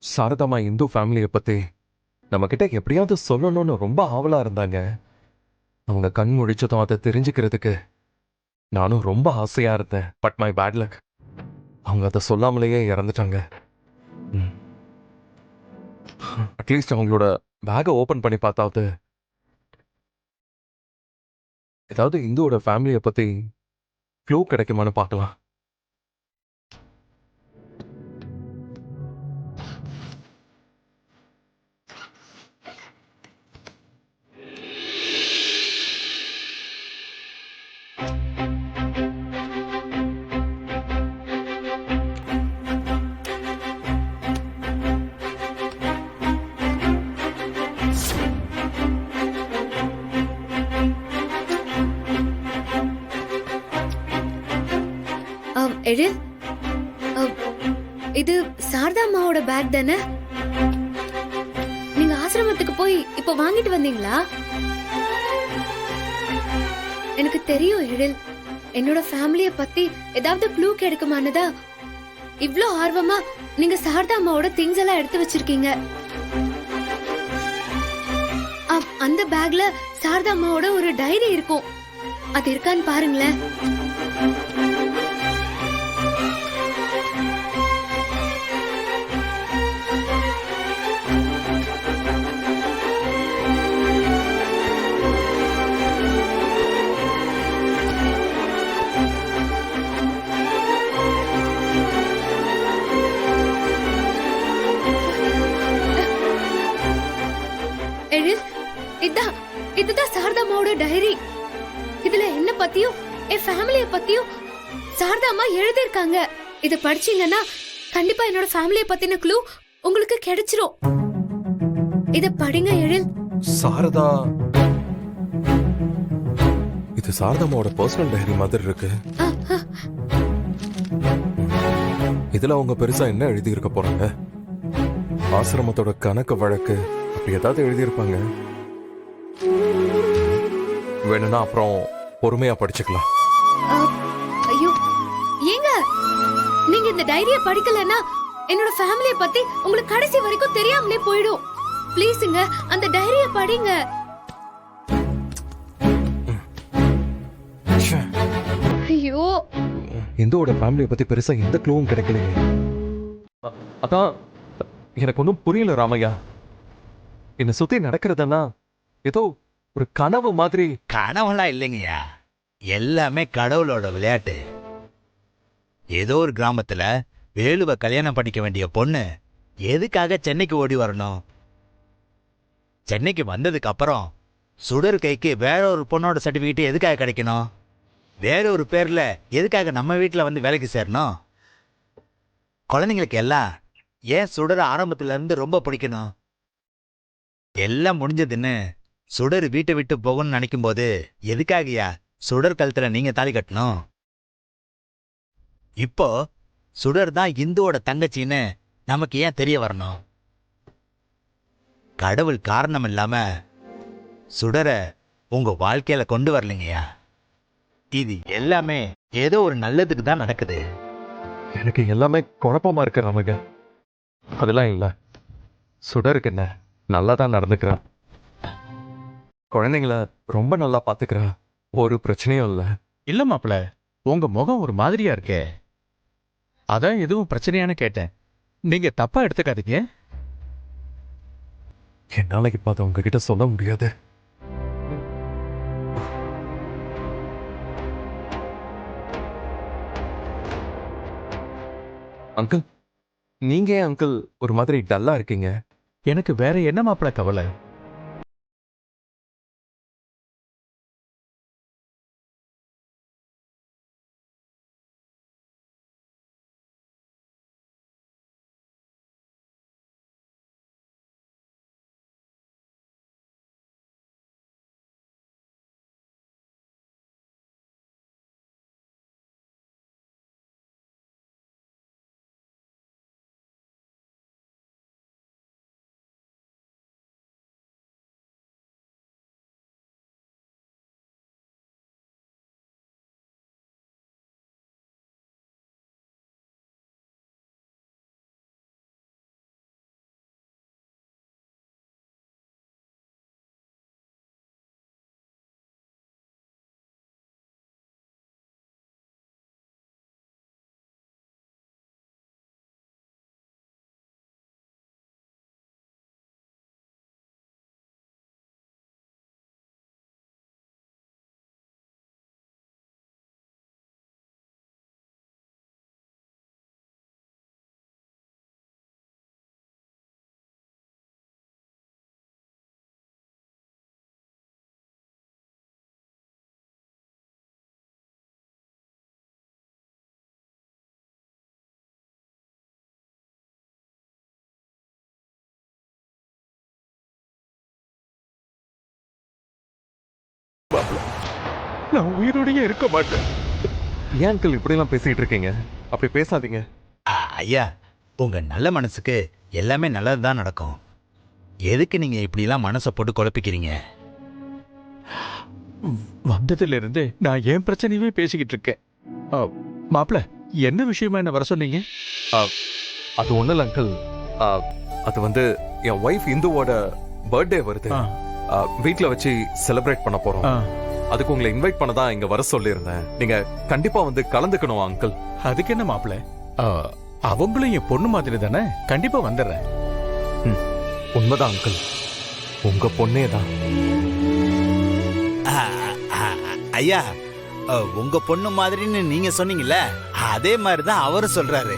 சாரதாமா இந்து ஃபேமிலியை பத்தி நம்ம கிட்ட எப்படியாவது சொல்லணும்னு ரொம்ப ஆவலா இருந்தாங்க. அவங்க கண் முழிச்சதும் அதை தெரிஞ்சுக்கிறதுக்கு நானும் ரொம்ப ஆசையா இருந்தேன். பட் மை பேட் லக், அவங்க அதை சொல்லாமலேயே இறந்துட்டாங்க. அட்லீஸ்ட் அவங்களோட பேக்கை ஓபன் பண்ணி பார்த்தாவது ஏதாவது இந்துவோட ஃபேமிலியை பத்தி க்ளூ கிடைக்குமான்னு பார்க்கலாம். எழில், இது சாரதா அம்மாவோட பேக் தானே? நீங்க ஆசிரமத்துக்கு போய் இப்ப வாங்கிட்டு வந்தீங்களா? எனக்கு தெரியும் எழில், என்னோட ஃபேமிலிய பத்தி ஏதாவது க்ளூ கிடைக்குமானதா இவ்ளோ ஆர்வமா நீங்க சாரதா அம்மாவோட திங்ஸ் எல்லாம் எடுத்து வச்சிருக்கீங்க. அந்த பேக்ல சாரதா அம்மாவோட ஒரு டைரி இருக்கும். அது இருக்கான்னு பாருங்களேன். இதுதான் சாரதா அம்மாவோட டைரி. இதுல என்ன பத்தியும் என் ஃபேமிலிய பத்தியும் சாரதா அம்மா எழுதிருக்காங்க. இத படிச்சீங்கன்னா கண்டிப்பா என்னோட ஃபேமிலிய பத்தின க்ளூ உங்களுக்கு கிடைச்சிரும். இத படிங்க எழில். சாரதா, இது சாரதாமாவோட பர்சனல் டைரி மாதிரி இருக்கு. இதுல அவங்க பெருசா என்ன எழுதி இருக்க போறாங்க? ஆசிரமத்தோட கணக்கு வழக்கு அப்படி ஏதாவது எழுதியிருப்பாங்க. வேணும்னா அப்புறம் பொறுமையா படிச்சுக்கலாம். ஐயோ ஏங்க, நீங்க இந்த டைரிய படிக்கலன்னா என்னோட ஃபேமிலிய பத்தி உங்களுக்கு கடைசி வரைக்கும் தெரியாமலே போயிடும். ப்ளீஸ்ங்க அந்த டைரிய படிங்க. ஐயோ, இந்துவோட ஃபேமிலிய பத்தி பெருசா எந்த க்ளூவும் கிடைக்கலையே. அதான் எனக்கு ஒன்றும் புரியல ராமையா. என்னை சுத்தி நடக்கிறதெல்லாம் ஏதோ ஒரு கனவு மாதிரி. கனவுலாம் இல்லைங்கய்யா, எல்லாமே கடவுளோட விளையாட்டு. ஏதோ ஒரு கிராமத்துல வேலுவை கல்யாணம் பண்ணிக்க வேண்டிய பொண்ணு எதுக்காக சென்னைக்கு ஓடி வரணும்? சென்னைக்கு வந்ததுக்கு அப்புறம் சுடர் கைக்கு வேற ஒரு பொண்ணோட சர்டிபிகேட் எதுக்காக கிடைக்கணும்? வேற ஒரு பேர்ல எதுக்காக நம்ம வீட்டில் வந்து வேலைக்கு சேரணும்? குழந்தைங்களுக்கு எல்லாம் ஏன் சுடர் ஆரம்பத்துல இருந்து ரொம்ப பிடிக்கணும்? எல்லாம் முடிஞ்சதுன்னு சுடர் வீட்டை விட்டு போகணும்னு நினைக்கும் போது எதுக்காகயா சுடர் கழுத்துல நீங்க தாலி கட்டணும்? இப்போ சுடர் தான் இந்துவோட தங்கச்சின்னு நமக்கு ஏன் தெரிய வரணும்? கடவுள் காரணம் இல்லாம சுடரை உங்க வாழ்க்கையில கொண்டு வரலைங்கய்யா. இது எல்லாமே ஏதோ ஒரு நல்லதுக்கு தான் நடக்குது. எனக்கு எல்லாமே குழப்பமா இருக்கு ராமக. அதெல்லாம் இல்ல, சுடருக்கு என்ன நல்லா தான் நடந்துக்கிறான். குழந்தைங்கள ரொம்ப நல்லா பாத்துக்கிறா. ஒரு பிரச்சனையும் இல்ல. இல்ல மாப்பிள, உங்க முகம் ஒரு மாதிரியா இருக்கே, அதான் எதுவும் பிரச்சனையானு கேட்டேன். நீங்க தப்பா எடுத்துக்காதீங்க. என்னால இப்ப அதை உங்ககிட்ட சொல்ல முடியாது. அங்கிள், நீங்க ஏன் அங்கிள் ஒரு மாதிரி டல்லா இருக்கீங்க? எனக்கு வேற என்ன மாப்பிள கவலை? நான் உயிரோடயே இருக்க மாட்டேன். ஏன் அங்கிள் இப்படிலாம் பேசிட்டு இருக்கீங்க? அப்படி பேசாதீங்க. ஐயா, உங்க நல்ல மனசுக்கு எல்லாமே நல்லது தான் நடக்கும். எதுக்கு நீங்க இப்படிலாம் மனசை போட்டு குழப்பிக்கிறீங்க? வந்ததுல இருந்து நான் என் பிரச்சனையவே பேசிக்கிட்டு இருக்கேன். மாப்பிள, என்ன விஷயமா என்ன வர சொன்னீங்க? அது ஒண்ணும் இல்ல அங்கிள். அது வந்து என் ஒய்ஃப் இந்துவோட பர்த்டே வருது. வீட்ல வச்சு செலிப்ரேட் பண்ண போறோம். அதுக்கு உங்களை இன்வைட் பண்ண தான் இங்க வர சொல்லியிருந்தேன். நீங்க கண்டிப்பா வந்து கலந்துக்கணும் அங்கிள். அதுக்கு என்ன மாப்பிள, அவங்களும் என் பொண்ணு மாதிரி தானே, கண்டிப்பா வந்துடுறேன். உண்மைதான் அங்கிள், உங்க பொண்ணே தான். ஐயா, உங்க பொண்ணு மாதிரின்னு நீங்க சொன்னீங்கல்ல, அதே மாதிரி தான் அவரும் சொல்றாரு.